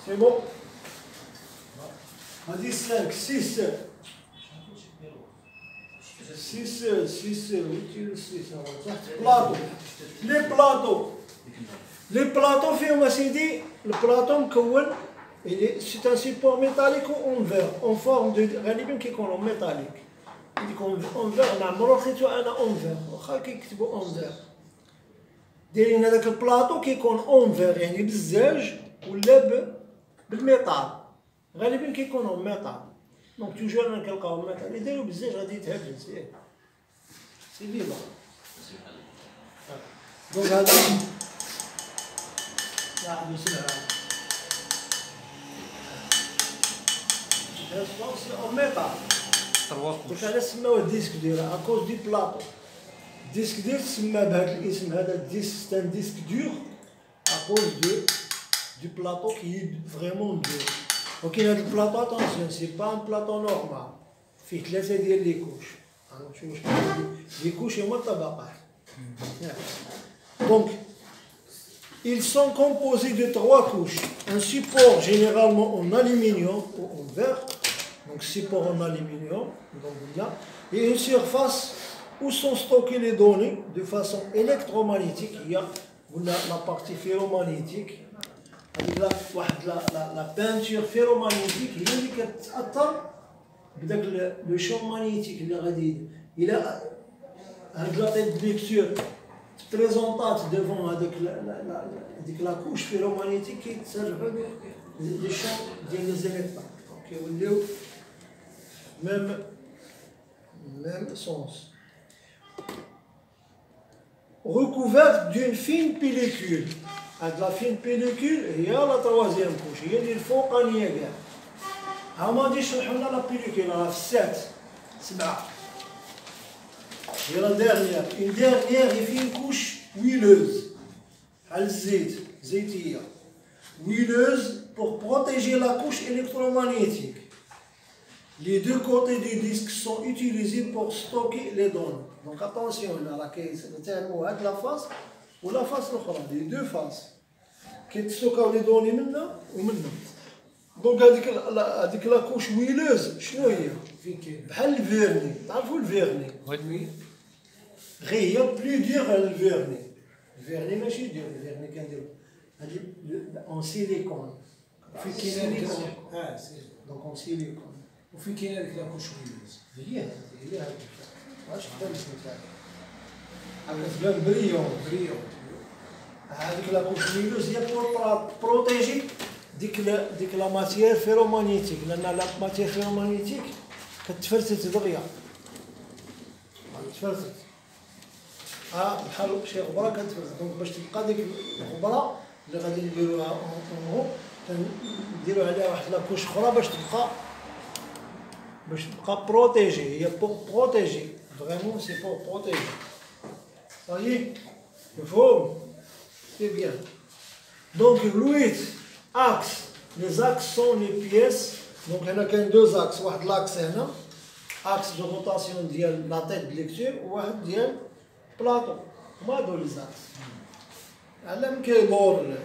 C'est bon. On dit 5, 6. 6, 6, plateau. Les plateaux, فيهم سيدي البلاطو مكون c'est un support métallique en verre, en forme de غالبا كيكون en métallique. يكون en verre نعمرو خيتو انا en verre واخا كيكتبوا en verre. دايرين هذاك البلاطو كيكون en verre يعني بالزاج ولا بالميطال. غالبا كيكون en métal. دونك توجور انا كنلقاو ميطال اللي دايرو بالزاج غادي يتهبل سي فيلا. دونك هذا لا بسرعة. C'est en métal. قلت علاش سماوه الديسك دير اكوز دي بلاطو. الديسك دير تسمى بهذا الاسم هذا الديسك سي ان ديسك دور اكوز دو بلاطو كي فريمون دور. ولكن هذا البلاطو اتونسيون سي با ان بلاطو نورمال فيه 3 ديال لي كوش. شنو لي كوش هما الطبقات. Donc ils sont composés de 3 couches. Un support généralement en aluminium ou en verre. Donc support en aluminium, donc là, et une surface où sont stockées les données de façon électromagnétique. Il y a la partie ferromagnétique, avec la peinture ferromagnétique, il y a le champ magnétique, il a la tête de lecture présentée devant avec la couche ferromagnétique qui servent les champs des électrons. Donc, même sens. Recouverte d'une fine pellicule. Avec la fine pellicule, il y a la troisième couche. Il y a des فوقانية كاع. هما دي شرحوا لنا لا pellicule راه في 7 7. هي لا dernière. Une dernière et fine couche huileuse. بحال الزيت زيتية. Huileuse pour protéger la couche électromagnétique. Les deux côtés du disque sont utilisés pour stocker les données. Donc attention, là, la caisse, avec la face ou la face l'autre, les deux faces. Qui stockent les données maintenant ou maintenant. Donc avec la couche huileuse, شنو هي؟ بحال الفيرني، تعرفوا الفيرني؟ Oui. غير بلو دير على الفيرني. الفيرني ماشي دير، الفيرني كنديرو هذه en silicone. في كاين هذيك Donc en silicone. وفي كاين هذيك لاكوش ويلوز. هي هذيك واش خدام الاسم تاعك هكا بريون هذيك لاكوش ويلوز هي بور بروتيجي ديك لا ماتيير فيرومagnétique لان لا ماتيير فيرومagnétique كتفلتت دغيا تفلتت بحال شي غبره كتفلتت دونك باش تبقى ديك الغبره اللي غادي نديروها نديرو عليها واحد لاكوش اخرى باش تبقى بروتيجي. هي بور بروتيجي فريمون سي بور بروتيجي. صايي مفهوم سي بيان. دونك لويت اكس لي زاكس سون لي بيس. دونك هنا كاين 2 زاكس واحد لاكس هنا اكس دو روتاسيون ديال لا تيت دو ليكتور وواحد ديال بلاطو. هما هادو لي زاكس على من كيدور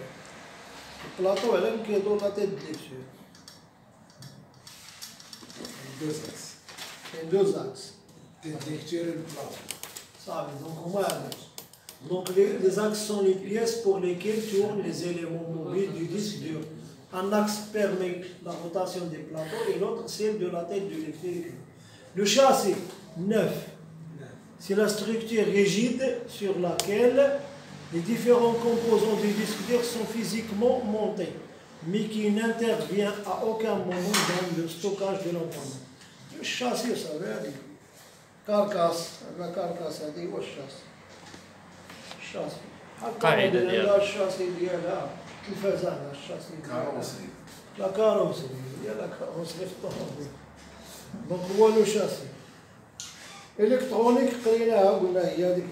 البلاطو على من كيدور لا تيت دو ليكتور. Deux axes. Ça, donc les axes sont les pièces pour lesquelles tournent les éléments mobiles du disque dur. Un axe permet la rotation des plateaux et l'autre celle de la tête de l'électricité. Le châssis, 9. C'est la structure rigide sur laquelle les différents composants du disque dur sont physiquement montés, mais qui n'intervient à aucun moment dans le stockage de l'environnement. Le châssis, vous savez, carcasse, la carcasse, هذه هو الشاسي. الشاسي. قاعدة ديالها. الشاسي ديالها التلفازة هذا الشاسي ديالها. لا كاروسري، هي لا كاروسري في الطوموبيل. دونك هو لو شاسي. إلكترونيك قريناها قلنا هي هذيك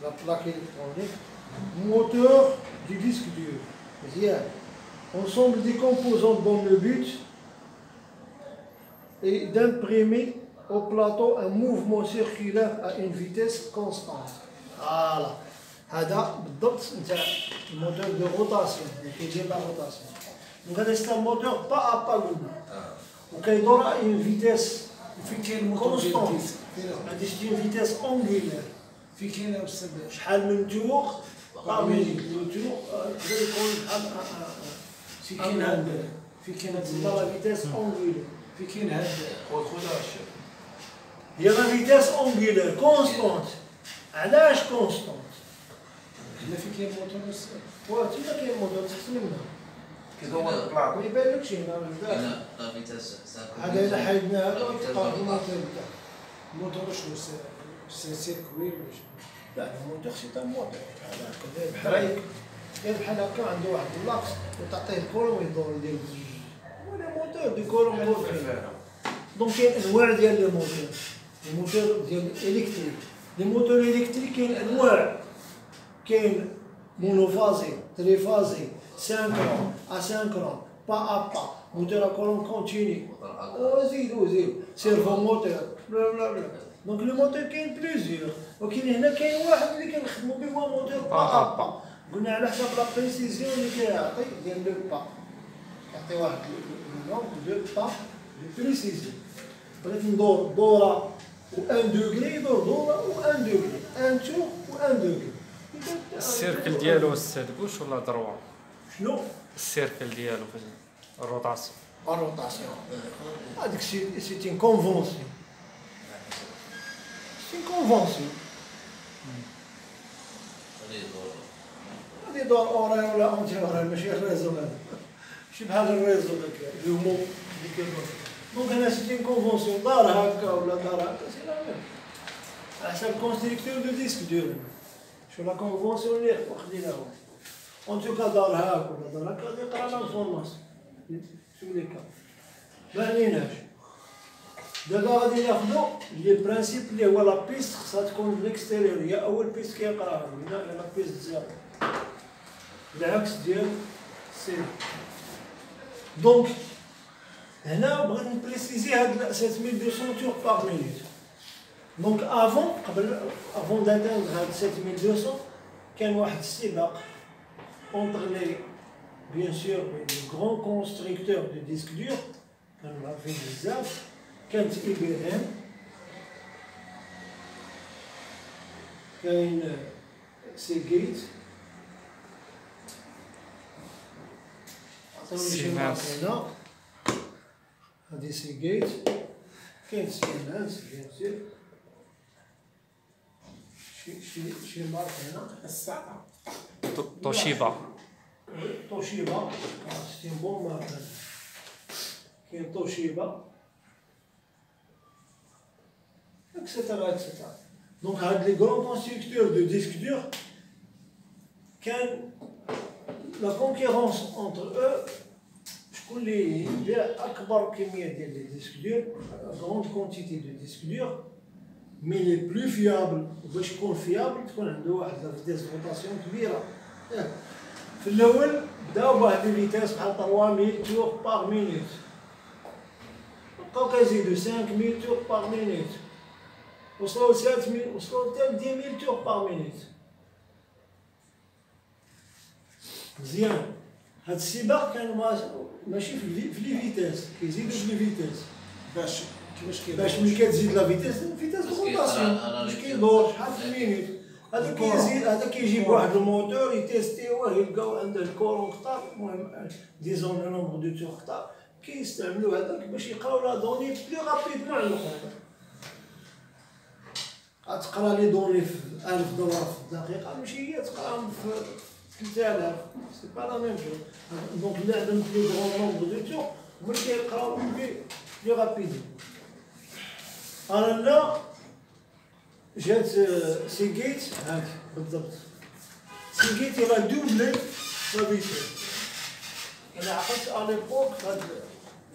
لا بلاك إلكترونيك. Moteur du disque dur. مزيان. Ensemble des composants dont le but est d'imprimer au plateau un mouvement circulaire à une vitesse constante. Voilà. هذا بالضبط نتاع الموديل دو روتاسيون اللي كيدير لا روتاسيون. دونك هذا سيت موتور با ا با قلنا وكيدور اون فيتيس فين كاين الموتور ديال كونستون الديزل؟ هادي شتي اون فيتيس اونغولير فين كاين الاستاذ؟ شحال من تور باغ مينيت لو تور يقدر يكون بحال فين كاين هاد فين كاين هاد تسمى لا فيتيس اونغولير فين كاين هاد هي لا فيتيس اونغولير كونستونت علاش كونستونت؟ هنا فين كاين الموتور الاستاذ؟ تما كاين موتور تحت منا كيدور البلاط ما يبانلكش هنا من الداخل لا فيتاس هذا الا حيدنا هذا غتلقى الموتور تاعو الموتور شنو سي سيركوي ولا شنو؟ لا الموتور سي ان موتور هذا كذا بحال بحال هكا عنده واحد اللاكس وتعطيه الكولوم ويدور يدير ولا موتور دي كولوم دونك كاين انواع ديال لي موتور الموتور ديال الالكتريك لي موتور الكتريك كاين انواع كاين مونوفازي تريفازي سانكرون اسانكرون با ا با موتور كولوم كونتيني وزيدو سيرفو موتور بلا بلا بلا دونك لو موتور كاين بليزيور ولكن هنا كاين واحد اللي كنخدمو به هو موتور با ا با قلنا على حسب لا بريسيزيون اللي كيعطي ديال لو با يعطي واحد نومبر دو با دو بريسيزيون ولكن ندور دورة و 1 دوغري يدور دورة و 1 دوغري 1 تور و 1 دوغري السيركل ديالو استاذ كوش ولا دروا؟ شنو؟ السيركل ديالو في الروطاسيون. الروتاسيون هذيك سي ان كونفونسيون سي ان كونفونسيون هادي دور اورير ولا اونتي اورير ماشي الريزو هذا ماشي بحال الريزو داك لو مو ديك الدور دونك هنا سي ان كونفونسيون دار هكا ولا دار هكا سي لا ميم على حسب كونستركتور دو ديسك دور شو لا كونفونسيون اللي واخدينها اون توكا دار هاك ولا دار هكا غادي يقرا لانفورماسيون شو اللي كان ما عليناش دابا غادي ناخدو لي برانسيب اللي هو لا بيست خصها تكون في الاكستيريور هي اول بيست كيقراها هنا لا بيست زيرو العكس ديال سي دونك هنا بغيت نبريسيزي هاد 7200 تور باغ مينوت دونك افون داتيندر هاد 7200 كان واحد السباق entre les bien sûr les grands constructeurs de disques durs كانوا عارفين بزاف كانت IBM كاين سيجيت عطاوني شي مارك هنا هادي سيجيت كاين سيمنس بيان سور شي مارك هنا الساعة توشيبا. توشيبا سي ان بون مارك كاين توشيبا اكسيتيرا اكسيتيرا دونك هاد لي غران كونستركتور دو ديسك دور كان لا كونكورونس اونتر او شكون اللي يبيع اكبر كميه ديال لي ديسك دور غروند كونتيتي دو ديسك دور مي لي بلو فيابل باش يكون فيابل تكون عنده واحد لا فيتيس روتاسيون كبيره في الاول بداو بواحد لي فيتيس بحال 3000 تور باغ مينوت بقاو كيزيدو 5000 تور باغ مينوت وصلوا ل 7000 وصلوا حتى ل 10000 تور باغ مينوت مزيان هاد السباق كان ماشي في لي فيتيس كيزيدو في لي فيتيس باش كيفاش باش ملي كتزيد لا فيتيس فيتيس روتاسيون باش كيدور شحال في المينوت هذا كيزيد هذا كيجيب واحد الموتور يتيستيوه يلقاو عنده الكورون كتار المهم ديزون لو نومبر دو تور كتار كيستعملوا هذاك باش يقراو لا دوني بلو رابيدمون على الاخر غتقرا لي دوني في 1000 دولار في الدقيقه ماشي هي تقراهم في 3000 سي با لا ميم شوز دونك اللي عندهم بلو غرون نومبر دو تور هما اللي كيقراو بلو رابيدمون انا لا جات سيجيت هاك بالضبط سيجيت راه دوبلي لا فيتيس انا عقلت على ليبوك هاد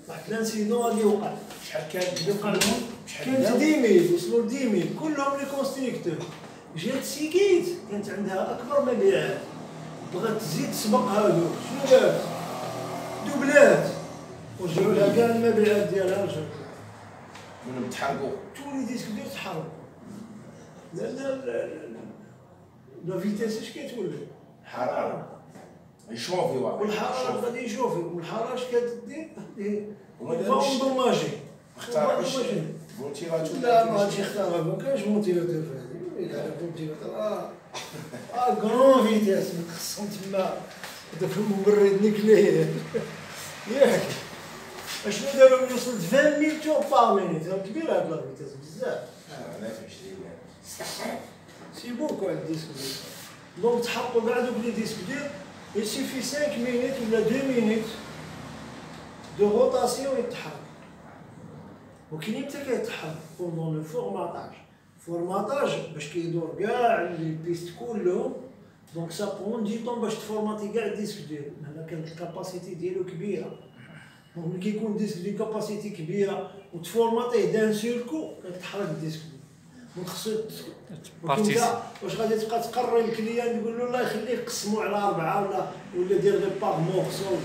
واحد لانسيدون غادي يوقع شحال كان وقع لهم كانت 10000 وصلوا ل 10000 كلهم لي كونستركتور جات سيجيت كانت عندها اكبر مبيعات بغات تزيد تسبق هادو شنو دارت دوبلات ورجعوا لها كاع المبيعات ديالها رجعوا منهم تحرقوا تولي ديسك ديال تحرك لان لا فيتيس اش كتولي حراره يشوفي واحد والحراره غادي يشوفي والحراره اش كتدير وما فا دارش اندوماجي اخترعش فونتيلاتور لا ما غاديش يختارها ما كاينش فونتيلاتور في هذه الا على فونتيلاتور كرون فيتاس خصهم تما داك المبرد نيكليير ياك اشنو داروا وصلت 20 تور بار مينيت كبيره هاد لا فيتاس بزاف انا في 20 سي بوكو هاد الديسك ديال دونك تحطوا كاع دوك لي ديسك ديال يسيفي 5 مينيت ولا 2 مينيت دو روتاسيون يتحرك وكاين حتى كيتحرك بوندون لو فورماطاج باش كيدور كاع لي بيست كلهم دونك سا برون دي طون باش تفورماتي كاع الديسك ديالو هنا كانت الكاباسيتي ديالو كبيره دونك ملي كيكون ديسك ديال كاباسيتي كبيره وتفورماتيه دان سيركو كتحرك الديسك دونك خصو واش غادي تبقى تقري الكليان تقول له الله يخليك قسمو على 4 ولا دير غير باغ مورسو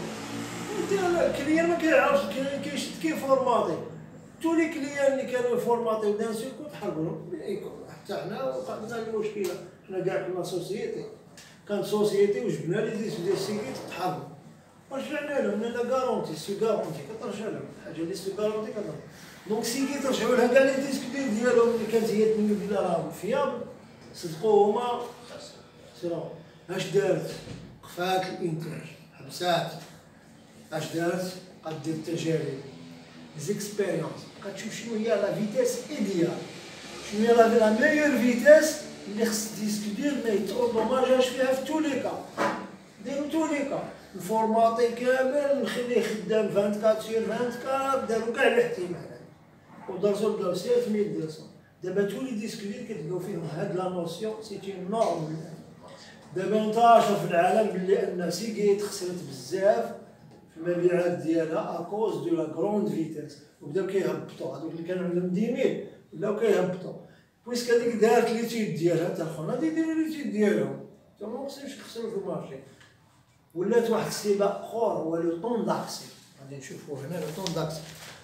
الكليان ما كيعرفش كيشد كيفورماتي تو لي كليان اللي كانوا يفورماتيو دان سيركو تحرقوا لهم حتى حنا وقعنا المشكله حنا كاع كنا سوسيتي كانت سوسيتي وجبنا لي ديسك ديال السيكيت تحرقوا رجعنا لهم لان كارونتي سي كارونتي كترجع لهم الحاجه اللي سي كارونتي كترجع دونك سيكيت رجعوا لها كاع لي ديسك ديالهم اللي كانت هي تنمي بلا راهم فيابل صدقوا هما سيرو اش دارت قفات الانتاج حبسات اش دارت قد دير التجارب زيكسبيريونس كتشوف شنو هي لا فيتاس ايديال شنو هي لا ميور فيتاس اللي خص الديسك ديال ما يتروندوماجاش فيها في تولي كا ديرو تولي كا الفورماطي كامل نخليه خدام 24 سير 24 دارو كاع الاحتمالات ودارو 7200 دابا تولي ديسك ديال كتلقاو فيهم هاد لا نوسيون سي اون نورم دابا انتشر في العالم بلي ان سيكيت خسرت بزاف في المبيعات ديالها اكوز دو لا كروند فيتاس وبداو كيهبطوا هذوك اللي كانوا عندهم 10000 ولاو كيهبطوا بويسك هذيك دارت ليتيد ديالها حتى الخون غادي يديروا ليتيد ديالهم حتى ما خصهمش يخسروا في المارشي ولات واحد السباق اخر هو لو طون داكسي غادي نشوفوا هنا لو طون داكسي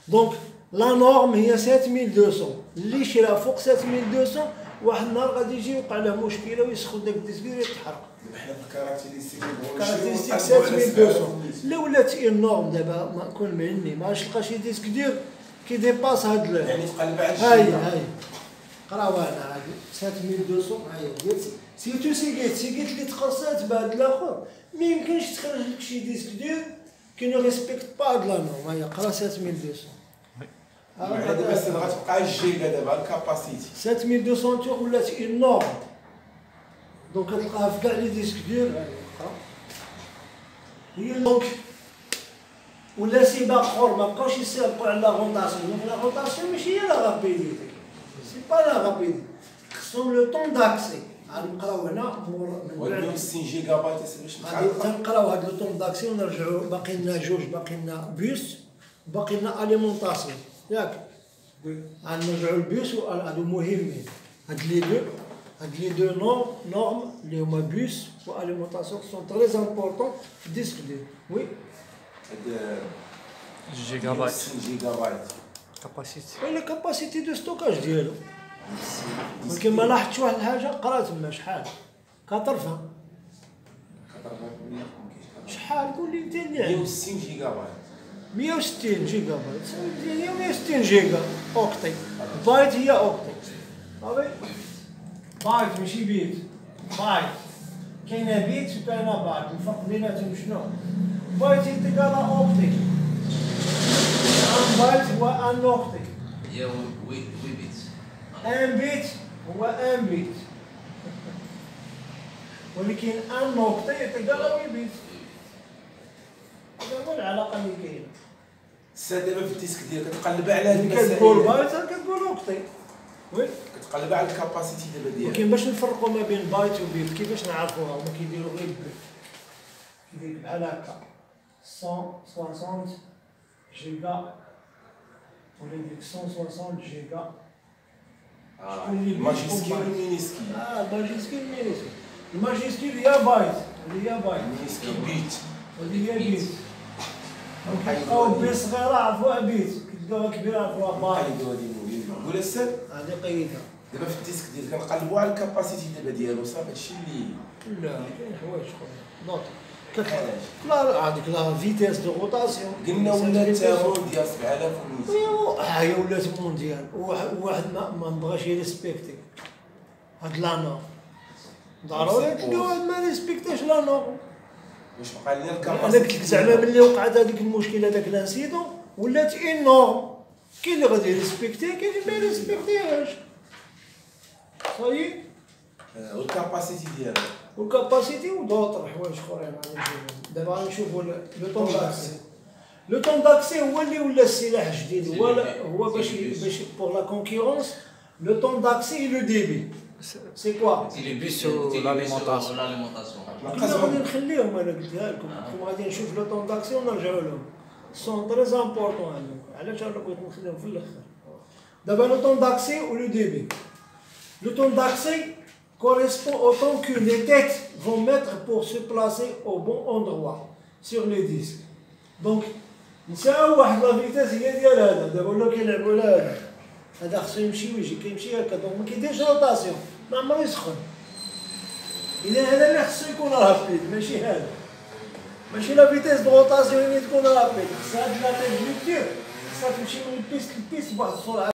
دونك لا نورم هي 7200 اللي شرا فوق 7200 واحد النهار غادي يجي يوقع له مشكله ويسخن داك الديسك يتحرق حنا في الكاركتيرستيك كاركتيرستيك 7200 لا ولات انورم دابا ما نكون معني ما نلقى شي ديسك دير كيديباس هاد يعني تقلب على هاي قراو انا هادي 7200 هاي ديال سيرتو سيكيت اللي تخصات بهاد الاخر ما يمكنش تخرج لك شي ديسك دير كي نو ريسبكت با هاد لا نورم هاي قرا 7200 هذا بس غتبقى الجيجا دابا الكاباسيتي 7200 تور ولات انورم دونك كتلقاها في كاع لي ديسك دير هي دونك ولا سباق اخر ما بقاوش يسابقوا على لا روتاسيون دونك لا روتاسيون ماشي هي لا رابيديتي سي با لا رابيديتي خصهم لو طون داكسي غادي نقراو هنا من بعد 60 جيجا بايت باش غادي تنقراو هاد لو طون داكسي ونرجعوا باقي لنا جوج باقي لنا بيس باقي لنا اليمونطاسيون ياك غنرجعوا للبيس وهادو مهمين هاد لي دو نورم اللي هما بيس و اليمونطاسيون سون تري امبورطون في الديسك ديال وي جيجا بايت 60 جيجا بايت كاباسيتي ولا كاباسيتي دو ستوكاج ديالو ولكن ما لاحظتش واحد الحاجه قرا تما شحال كطرفها شحال قول لي انت اللي 160 جيجا بايت 160 جيجا بايت هي 160 جيجا اوكتي بايت هي اوكتي صافي بايت ماشي بيت بايت كاينه بيت وكاينه بايت الفرق بيناتهم شنو بايت يتقال اوكتي ان بايت هو ان اوكتي هي وي بيت ان بيت هو ان بيت ولكن ان اوكتي يتقال وي بيت هذا هو العلاقه اللي كاينه دابا في الديسك ديالك كتقلب على هاد كتقول بايت كتقول اوكتي وي كتقلب على الكاباسيتي دابا ديالك ولكن باش نفرقوا ما بين بايت وبيت كيفاش نعرفوها هما كيديروا غير كيدير بحال هكا 160 جيجا ولا يديك 160 جيجا ماجيسكي والمينيسكي الماجيسكي والمينيسكي الماجيسكي هي بايت هذه هي بايت المينيسكي بيت هذه هي بيت كتلقاو بيت صغيره عرفوها بيت كتلقاوها كبيره عرفوها بايت قيدوا هذه المهم قول السر هذه قيدها دابا في الديسك ديالك كنقلبوا على الكاباسيتي دابا ديالو صافي هادشي اللي لا كاين حوايج اخرين نوط لا هذيك لا فيتيس دو روتاسيون قلنا ولات مونديال 7200. ايوا هي ولات مونديال وواحد ما بغاش يريسبكتي هاد لا نورم ضروري تلقى واحد ما ريسبكتيش لا نورم. واش بقى لنا انا الكاباسيتي؟ قلت لك زعما ملي وقعت هذيك المشكل هذاك لانسيدون ولات اون نورم، كاين اللي غادي يريسبكتي كاين اللي ما يريسبكتيهاش. صايي والكاباسيتي ديالها والكاباسيتي ودوطر حوايج اخرين غادي نشوفهم. دابا غنشوفوا لو طون داكسي. لو طون داكسي هو اللي ولا السلاح الجديد، هو باش بور لا كونكورونس. لو طون داكسي لو ديبي سي كوا؟ لي بيسو لاليمونطاسيون. كنا غادي نخليهم، انا قلتها لكم غادي نشوف لو طون داكسي ونرجعوا لهم. سون تري امبورطون هذوك، علاش انا بغيت نخليهم في الاخر. دابا لو طون داكسي و لو ديبي. Le temps d'accès correspond au temps que les têtes vont mettre pour se placer au bon endroit sur les disques. Donc, نساو واحد لا فيتاس هي ديال هذا، دابا ولاو كيلعبوا على هذا، هذا خصو يمشي ويجي كيمشي هكا، دونك ما كيديرش روتاسيون، ما عمرو يسخن. إذا هذا اللي خصو يكون رابيد ماشي هذا. ماشي لا فيتاس دو روتاسيون اللي تكون رابيد، خصها هاد لا تيت فيكتور خصها تمشي من البيست للبيست بواحد السرعة.